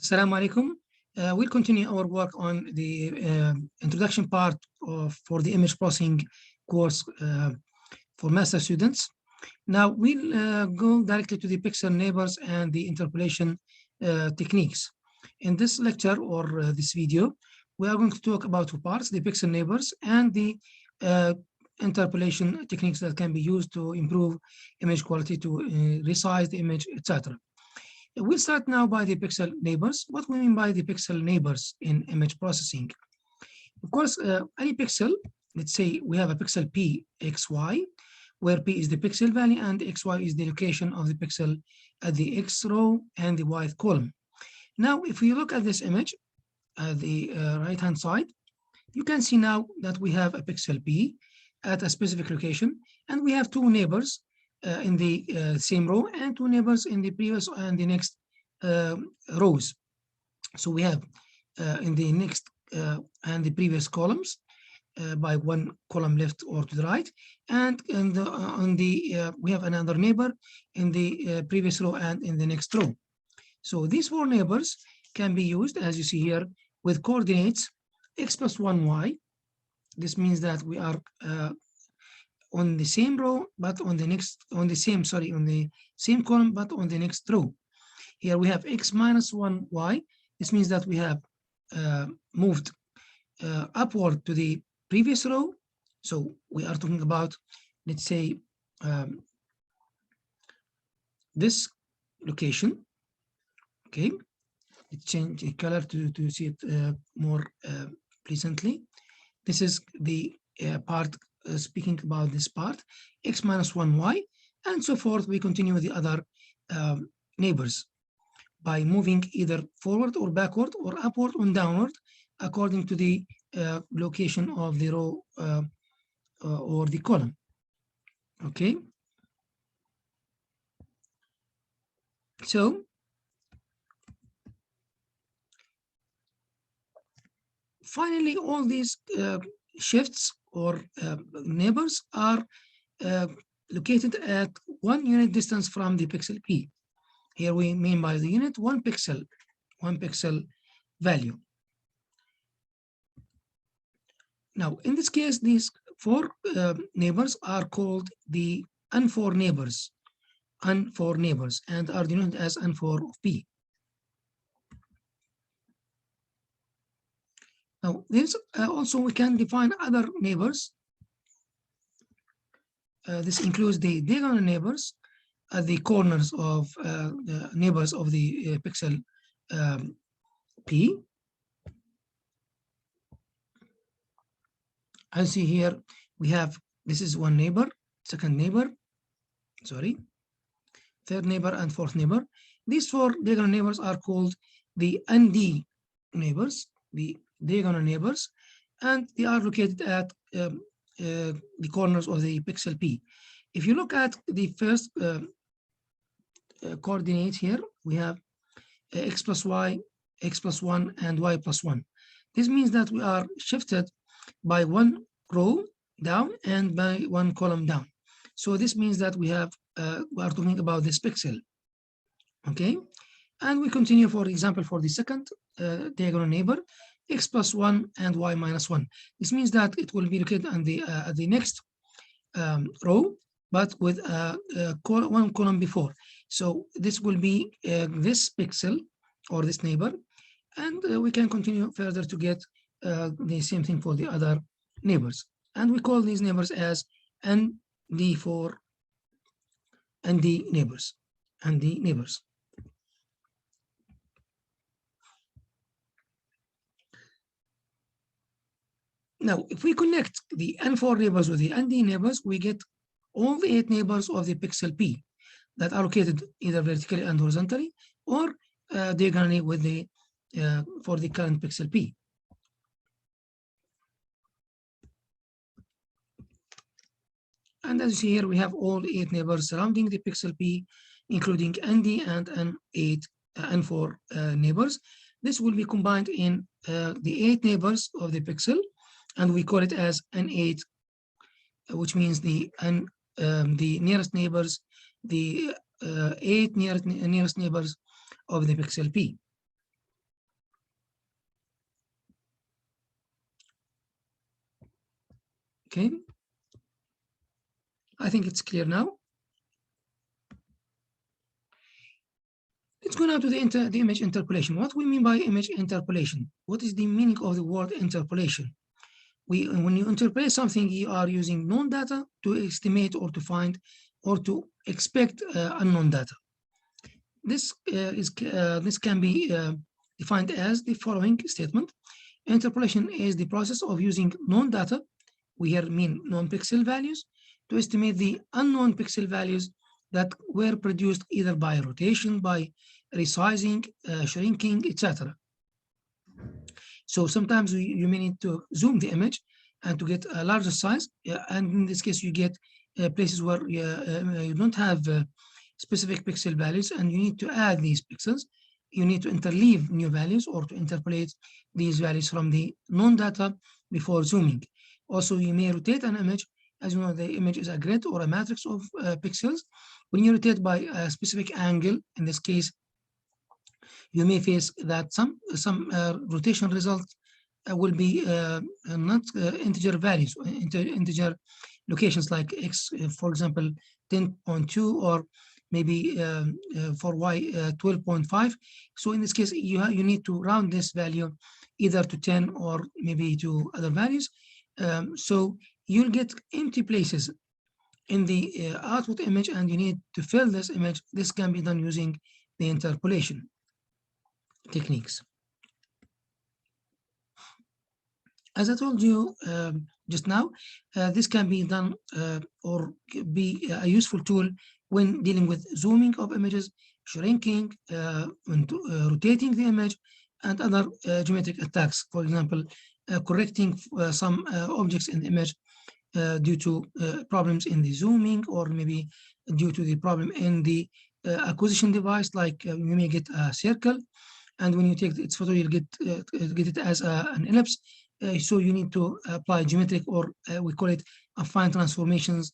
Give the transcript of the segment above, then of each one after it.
Assalamu alaikum. We'll continue our work on the introduction part for the image processing course for master students. Now we'll go directly to the pixel neighbors and the interpolation techniques. In this lecture or this video, we are going to talk about two parts: the pixel neighbors and the interpolation techniques that can be used to improve image quality, to resize the image, etc. We'll start now by the pixel neighbors. What we mean by the pixel neighbors in image processing? Of course, any pixel, let's say we have a pixel P, XY, where P is the pixel value and XY is the location of the pixel at the X row and the Y column. Now, if we look at this image at the right-hand side, you can see now that we have a pixel P at a specific location, and we have two neighbors in the same row and two neighbors in the previous and the next rows. So we have in the next and the previous columns by one column left or to the right, and we have another neighbor in the previous row and in the next row. So these four neighbors can be used, as you see here, with coordinates x plus 1y. This means that we are on the same row, but on the same column, but on the next row. Here we have x minus 1y. This means that we have moved upward to the previous row. So we are talking about, let's say, this location. Okay, let's change the color to see it more pleasantly. This is the part speaking about this part, x minus 1y, and so forth. We continue with the other neighbors by moving either forward or backward or upward or downward according to the location of the row or the column. Okay. So finally, all these shifts or neighbors are located at 1 unit distance from the pixel P. Here we mean by the unit one pixel value. Now, in this case, these four neighbors are called the N4 neighbors, and are denoted as N4 of P. Now, there's also we can define other neighbors. This includes the diagonal neighbors at the corners of the neighbors of the pixel P. As you see here, we have, this is one neighbor, second neighbor, third neighbor, and fourth neighbor. These four diagonal neighbors are called the ND neighbors, the diagonal neighbors, and they are located at the corners of the pixel P. If you look at the first coordinate here, we have x plus y, x plus 1, and y plus 1. This means that we are shifted by one row down and by one column down. So this means that we are talking about this pixel. Okay, and we continue, for example, for the second diagonal neighbor, x plus 1 and y minus 1. This means that it will be located on the next row, but with one column before. So this will be this pixel or this neighbor, and we can continue further to get the same thing for the other neighbors. And we call these neighbors as ND4, ND neighbors. Now, if we connect the N4 neighbors with the ND neighbors, we get all the 8 neighbors of the pixel P that are located either vertically and horizontally or diagonally with the for the current pixel P. And as you see here, we have all 8 neighbors surrounding the pixel P, including ND and N4 neighbors. This will be combined in the 8 neighbors of the pixel, and we call it as N8, which means the nearest neighbors, the 8 nearest neighbors of the pixel P. Okay, I think it's clear now. Let's go now to the image interpolation. What we mean by image interpolation? What is the meaning of the word interpolation? When you interpolate something, you are using known data to estimate or to find or to expect unknown data. This can be defined as the following statement. Interpolation is the process of using known data, we here mean known pixel values, to estimate the unknown pixel values that were produced either by rotation, by resizing, shrinking, etc. So sometimes you may need to zoom the image and to get a larger size, and in this case you get places where you don't have specific pixel values, and you need to add these pixels. You need to interleave new values or to interpolate these values from the known data before zooming. Also, you may rotate an image. As you know, the image is a grid or a matrix of pixels. When you rotate by a specific angle, in this case, you may face that some rotation results will be not integer values, integer locations like x, for example, 10.2 or maybe for y 12.5. So in this case, you need to round this value either to 10 or maybe to other values. So you'll get empty places in the output image, and you need to fill this image. This can be done using the interpolation techniques. As I told you just now, this can be done or be a useful tool when dealing with zooming of images, shrinking, rotating the image, and other geometric attacks. For example, correcting some objects in the image due to problems in the zooming, or maybe due to the problem in the acquisition device, like you may get a circle, and when you take its photo, you'll get it as an ellipse. So you need to apply geometric, or we call it affine transformations,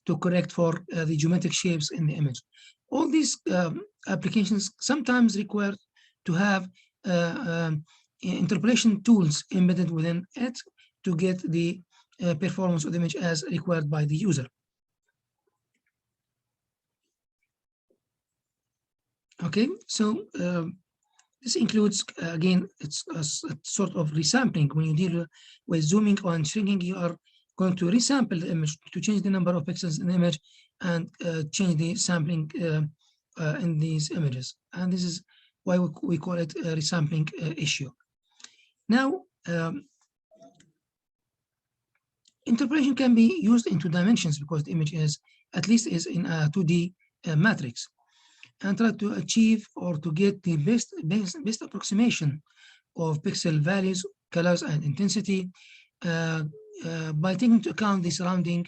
to correct for the geometric shapes in the image. All these applications sometimes require to have interpolation tools embedded within it to get the performance of the image as required by the user. Okay, so this includes, again, it's a sort of resampling. When you deal with zooming or shrinking, you are going to resample the image to change the number of pixels in the image and change the sampling in these images. And this is why we call it a resampling issue. Now, interpolation can be used in 2 dimensions because the image is, at least is in a 2D matrix, and try to achieve or to get the best approximation of pixel values, colors, and intensity by taking into account the surrounding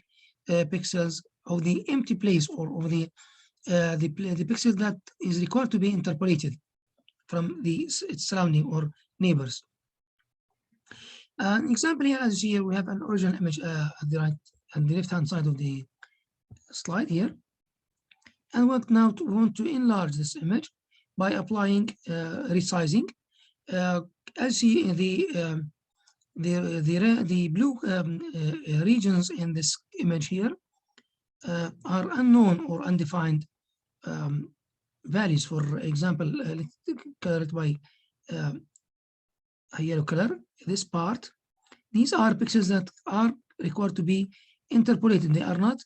pixels of the empty place, or of the pixel that is required to be interpolated from its surrounding or neighbors. An example here, as you see here, we have an original image at the left-hand side of the slide here. And we want to enlarge this image by applying resizing. As you see, the blue regions in this image here are unknown or undefined values. For example, let's color it by a yellow color. This part, these are pixels that are required to be interpolated. They are not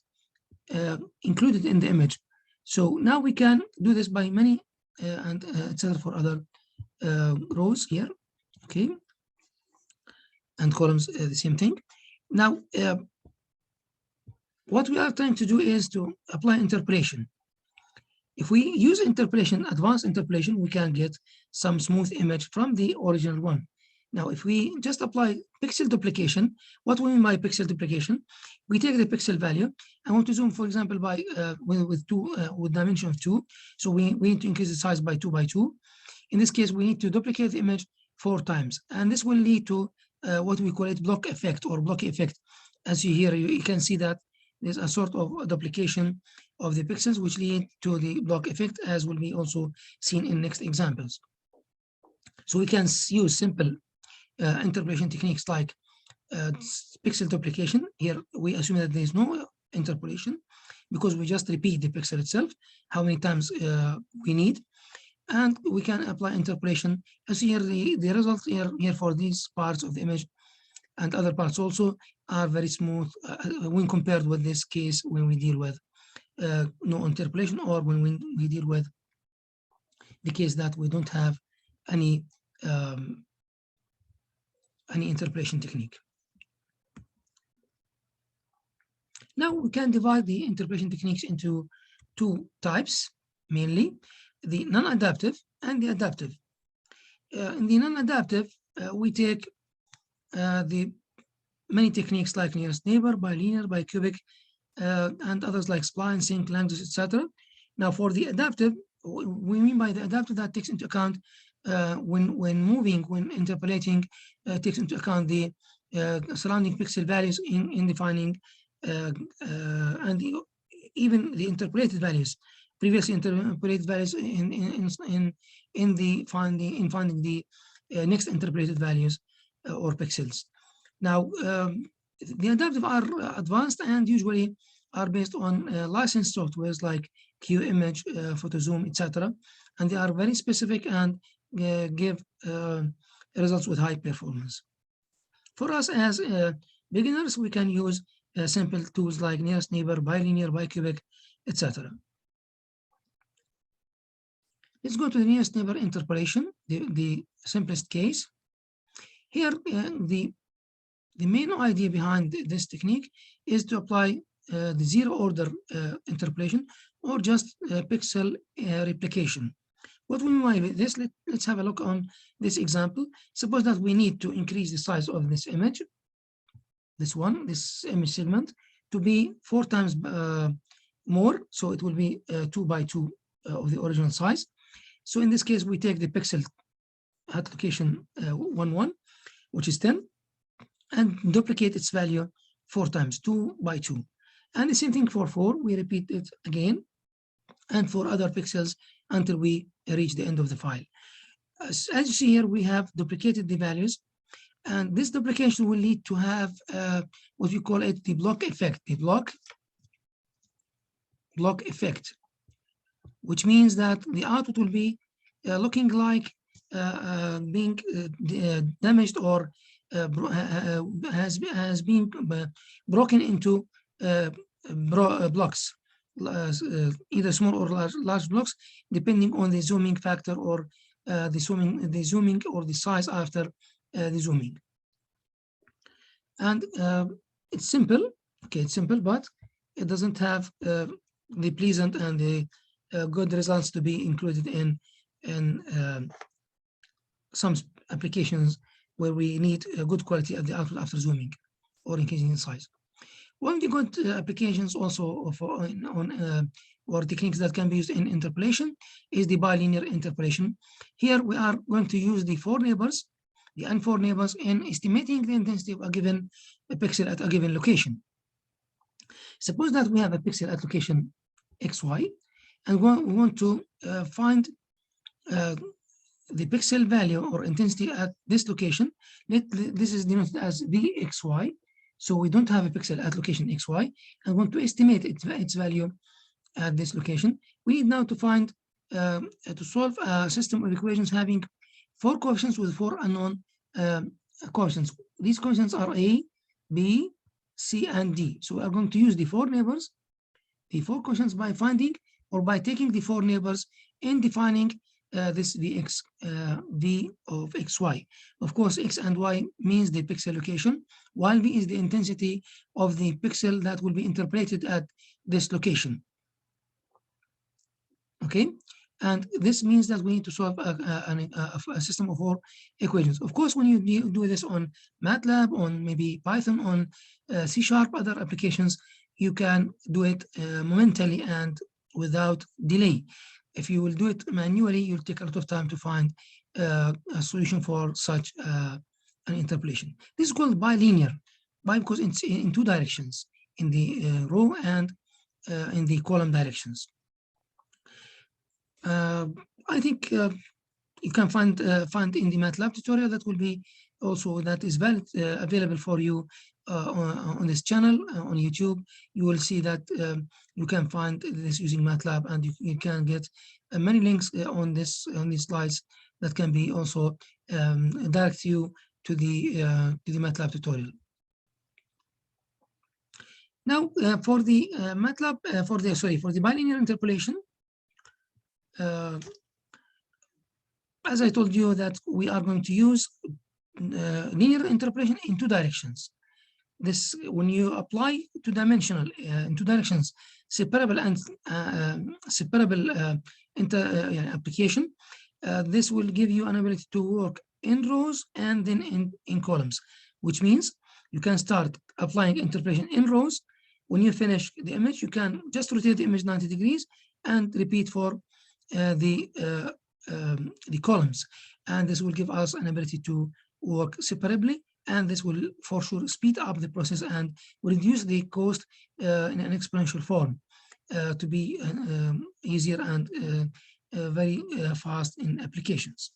included in the image. So now we can do this by many and etc. for other rows here, okay, and columns, the same thing. Now, what we are trying to do is to apply interpolation. If we use interpolation, advanced interpolation, we can get some smooth image from the original one. Now, if we just apply pixel duplication, what we mean by pixel duplication? We take the pixel value. I want to zoom, for example, by with dimension of 2. So we need to increase the size by 2 by 2. In this case, we need to duplicate the image 4 times, and this will lead to what we call it block effect or blocky effect. As you hear, you can see that there's a sort of duplication of the pixels, which lead to the block effect, as will be also seen in next examples. So we can use simple interpolation techniques like pixel duplication. Here we assume that there is no interpolation because we just repeat the pixel itself, how many times we need, and we can apply interpolation. As here, the results here for these parts of the image and other parts also are very smooth when compared with this case when we deal with no interpolation, or when we deal with the case that we don't have any interpolation technique. Now we can divide the interpolation techniques into two types, mainly the non-adaptive and the adaptive. In the non-adaptive, we take the many techniques like nearest neighbor, bilinear, bicubic, and others like spline, sync, language, etc. Now for the adaptive, we mean by the adaptive that takes into account when interpolating, takes into account the surrounding pixel values in defining and even the interpolated values, previously interpolated values in finding the next interpolated values or pixels. Now the adaptive are advanced and usually are based on licensed softwares like QImage, PhotoZoom, etc. And they are very specific and give results with high performance. For us as beginners, we can use simple tools like nearest neighbor, bilinear, bicubic, etc. Let's go to the nearest neighbor interpolation, the simplest case. Here, the main idea behind this technique is to apply the zero order interpolation or just pixel replication. What we mean by this, let's have a look on this example. Suppose that we need to increase the size of this image, this image segment, to be 4 times more, so it will be 2 by 2 of the original size. So in this case, we take the pixel at location 1, which is 10, and duplicate its value 4 times, 2 by 2. And the same thing for 4, we repeat it again, and for other pixels until we reach the end of the file. As you see here, we have duplicated the values, and this duplication will lead to have what we call it the block effect, block effect, which means that the output will be looking like being damaged or has been broken into blocks, either small or large blocks, depending on the zooming factor or the zooming or the size after the zooming. And it's simple, but it doesn't have the pleasant and the good results to be included in some applications where we need a good quality of the output after zooming or increasing in size. One of the good applications also or techniques that can be used in interpolation is the bilinear interpolation. Here we are going to use the 4 neighbors, the N4 neighbors, in estimating the intensity of a given pixel at a given location. Suppose that we have a pixel at location XY, and we want to find the pixel value or intensity at this location. This is denoted as VXY. So we don't have a pixel at location XY and want to estimate its value at this location. We need now to find, to solve a system of equations having 4 coefficients with 4 unknown coefficients. These coefficients are A, B, C, and D. So we are going to use the 4 neighbors, the 4 coefficients by finding or by taking the 4 neighbors in defining this Vx, V of xy. Of course, x and y means the pixel location, while V is the intensity of the pixel that will be interpolated at this location. Okay, and this means that we need to solve a system of 4 equations. Of course, when you do this on MATLAB, on maybe Python, on C#, other applications, you can do it momentarily and without delay. If you will do it manually, you'll take a lot of time to find a solution for such an interpolation. This is called bilinear, because it's in 2 directions, in the row and in the column directions. I think you can find in the MATLAB tutorial that will be also that is valid, available for you on this channel on YouTube. You will see that you can find this using MATLAB, and you can get many links on these slides that can be also direct you to the MATLAB tutorial. Now for the MATLAB for the bilinear interpolation, as I told you that we are going to use linear interpolation in two directions. This, when you apply two-dimensional in two directions separable and separable application, this will give you an ability to work in rows and then in columns, which means you can start applying interpolation in rows. When you finish the image, you can just rotate the image 90 degrees and repeat for the columns, and this will give us an ability to work separately, and this will for sure speed up the process and reduce the cost in an exponential form to be easier and very fast in applications.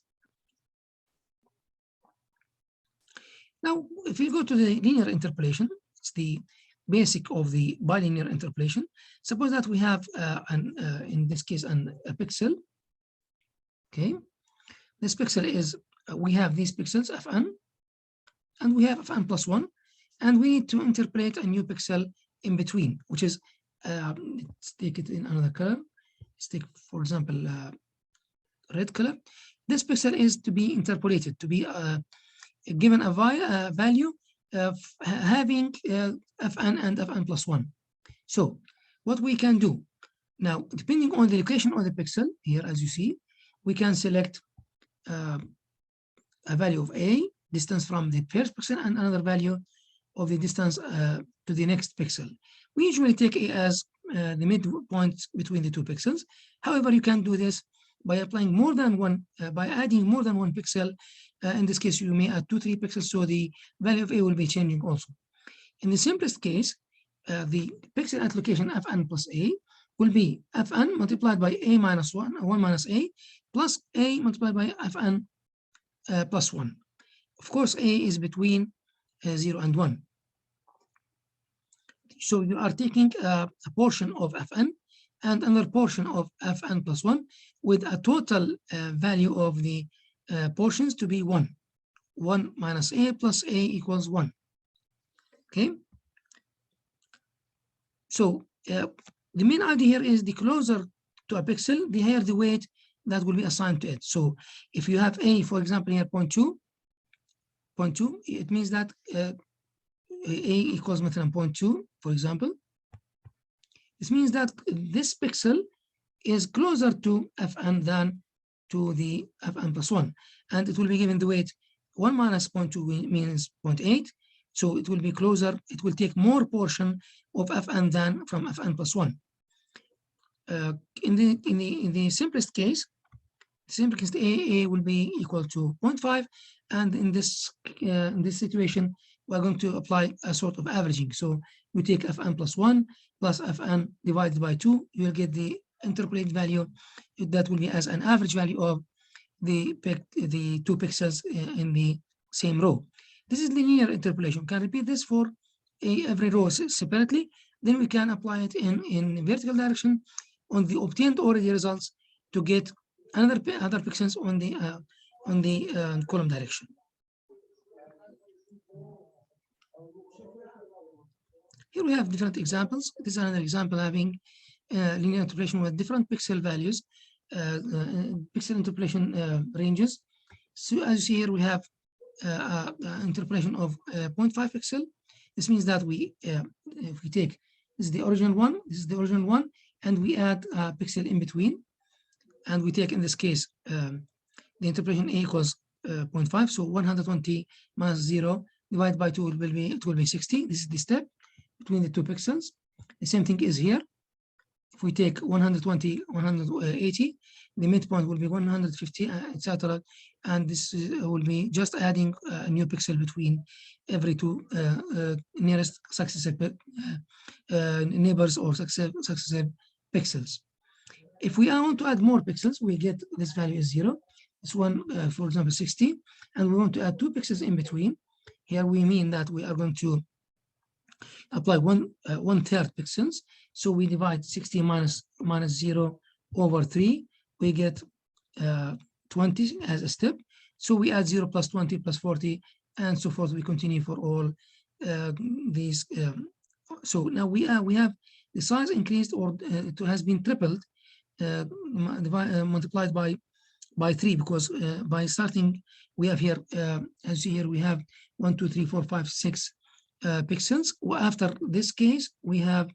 Now, if you go to the linear interpolation, it's the basic of the bilinear interpolation. Suppose that we have in this case a pixel. Okay, this pixel is we have these pixels fn, and we have fn plus 1, and we need to interpolate a new pixel in between, which is let's take it in another color. Let's take, for example, red color. This pixel is to be interpolated, to be given a value of having fn and fn plus 1. So what we can do now, depending on the location of the pixel here, as you see, we can select a value of a distance from the first pixel and another value of the distance to the next pixel. We usually take a as the midpoint between the two pixels. However, you can do this by applying more than one, by adding more than one pixel. In this case, you may add 2-3 pixels, so the value of a will be changing also. In the simplest case, the pixel at location fn plus a will be fn multiplied by a minus 1 minus a, plus a multiplied by fn plus 1. Of course, a is between 0 and 1. So you are taking a portion of fn and another portion of fn plus 1 with a total value of the portions to be 1. 1 minus a plus a equals 1. Okay. So the main idea here is the closer to a pixel, the higher the weight that will be assigned to it. So if you have a, for example, here 0.2, it means that a equals 0.2, for example. This means that this pixel is closer to fn than to the fn plus 1, and it will be given the weight 1 minus 0.2 means 0.8, so it will be closer, it will take more portion of fn than from fn plus 1. In the simplest case, a will be equal to 0.5, and in this situation, we're going to apply a sort of averaging. So you take fn plus 1 plus fn divided by 2, you will get the interpolated value that will be as an average value of the 2 pixels in the same row. This is linear interpolation. We can repeat this for every row separately. Then we can apply it in vertical direction on the obtained already results to get other pixels on the column direction. Here we have different examples. This is another example having linear interpolation with different pixel values, pixel interpolation ranges. So as you see here, we have interpolation of 0.5 pixel. This means that if we take, this is the original one, and we add a pixel in between, and we take, in this case, the interpolation a equals 0.5, so 120 minus 0 divided by 2 it will be 60. This is the step between the 2 pixels. The same thing is here. If we take 120, 180, the midpoint will be 150, etc. And this will be just adding a new pixel between every 2 nearest successive neighbors or successive pixels. If we want to add more pixels, we get this value is 0. this one, for example, 60, and we want to add 2 pixels in between. Here we mean that we are going to apply 1/3 pixels. So we divide 60 minus 0 over 3. We get 20 as a step. So we add 0 plus 20 plus 40 and so forth. We continue for all these. So now we have the size increased, or it has been tripled, multiplied by 3, because by starting we have here, as you see here, we have 1, 2, 3, 4, 5, 6 pixels. After this case, we have,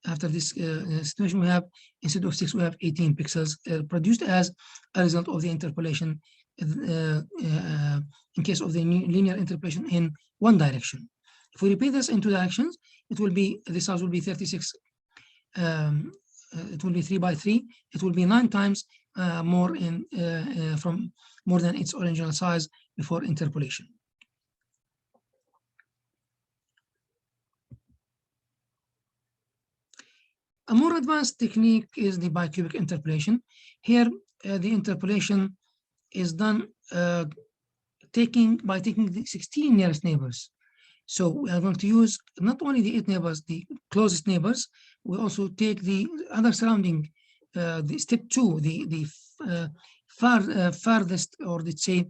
after this situation, we have, instead of 6, we have 18 pixels produced as a result of the interpolation in case of the linear interpolation in one direction. If we repeat this in 2 directions, it will be, the size will be 36. It will be 3 by 3. It will be 9 times more from more than its original size before interpolation. A more advanced technique is the bicubic interpolation. Here, the interpolation is done by taking the 16 nearest neighbors. So we are going to use not only the 8 neighbors, the closest neighbors, we also take the other surrounding, the step 2, the farthest, or let's say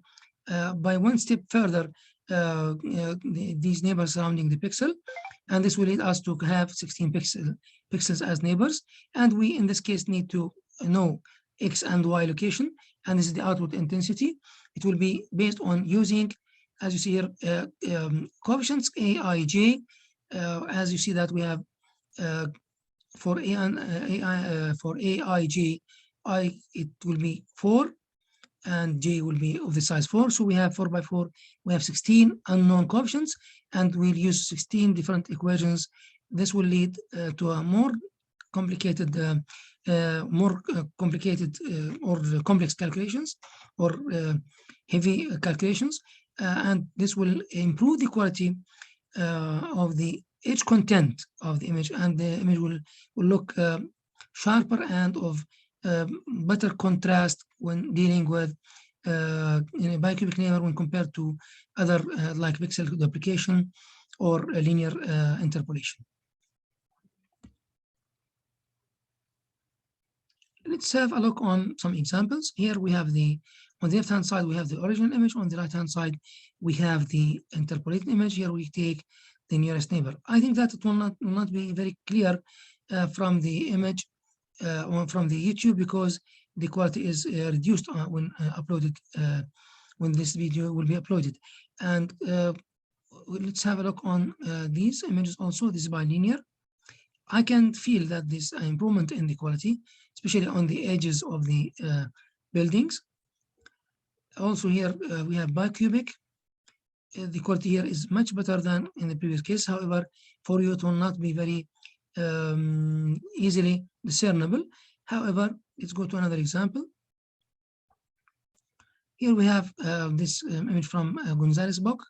by 1 step further, these neighbors surrounding the pixel, and this will lead us to have 16 pixels as neighbors. And we, in this case, need to know X and Y location, and this is the output intensity. It will be based on using, as you see here, coefficients Aij. As you see that we have for Aij, it will be 4, and J will be of the size 4. So we have 4 by 4. We have 16 unknown coefficients, and we'll use 16 different equations. This will lead to a more complicated, or complex calculations, or heavy calculations, and this will improve the quality of the edge content of the image, and the image will look sharper and of better contrast when dealing with in a bicubic neighbor when compared to other like pixel duplication or linear interpolation. Let's have a look on some examples. Here we have on the left-hand side, we have the original image. On the right-hand side, we have the interpolated image. Here we take the nearest neighbor. I think that it will not be very clear from the image or from the YouTube, because the quality is reduced when uploaded, when this video will be uploaded. And let's have a look on these images also. This is bilinear. I can feel that this improvement in the quality, especially on the edges of the buildings. Also here we have bicubic. The quality here is much better than in the previous case. However, for you it will not be very easily discernible. However, let's go to another example. Here we have this image from Gonzalez book.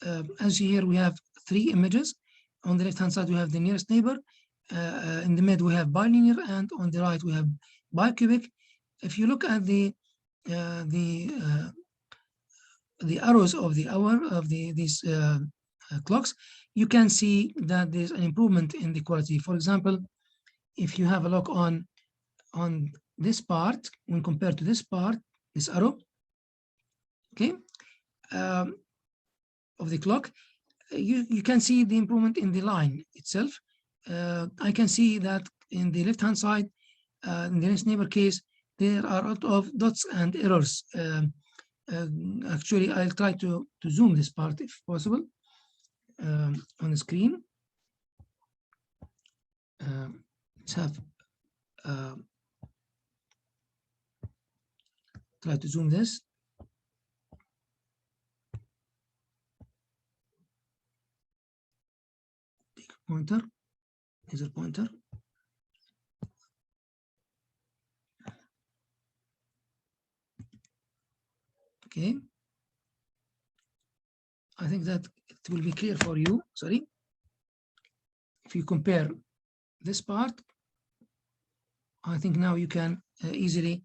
As you see here, we have 3 images. On the left-hand side, we have the nearest neighbor. In the mid, we have bilinear, and on the right, we have bicubic. If you look at the arrows of the hour of these clocks, you can see that there's an improvement in the quality. For example, if you have a look on this part when compared to this part, this arrow, okay, of the clock, you can see the improvement in the line itself. I can see that in the left-hand side, in the next neighbor case, there are a lot of dots and errors. Actually, I'll try to zoom this part if possible on the screen. Let's have try to zoom this. Take a pointer, laser pointer. Okay. I think that it will be clear for you. Sorry. If you compare this part, I think now you can easily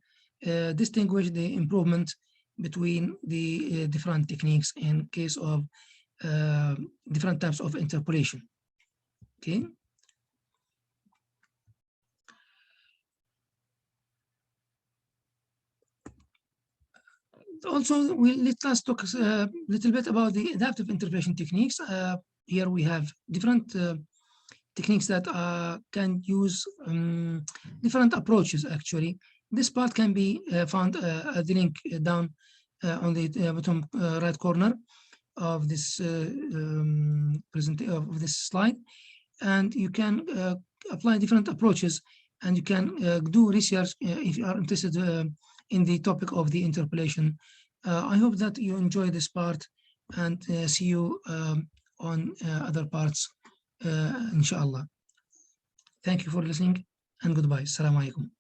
distinguish the improvement between the different techniques in case of different types of interpolation. Okay. Also, let's talk a little bit about the adaptive interpolation techniques. Here we have different techniques that can use different approaches, actually. This part can be found at the link down on the bottom right corner of this of this slide, and you can apply different approaches, and you can do research if you are interested in the topic of the interpolation. I hope that you enjoy this part, and see you on other parts, inshallah. Thank you for listening, and goodbye. Assalamu alaikum.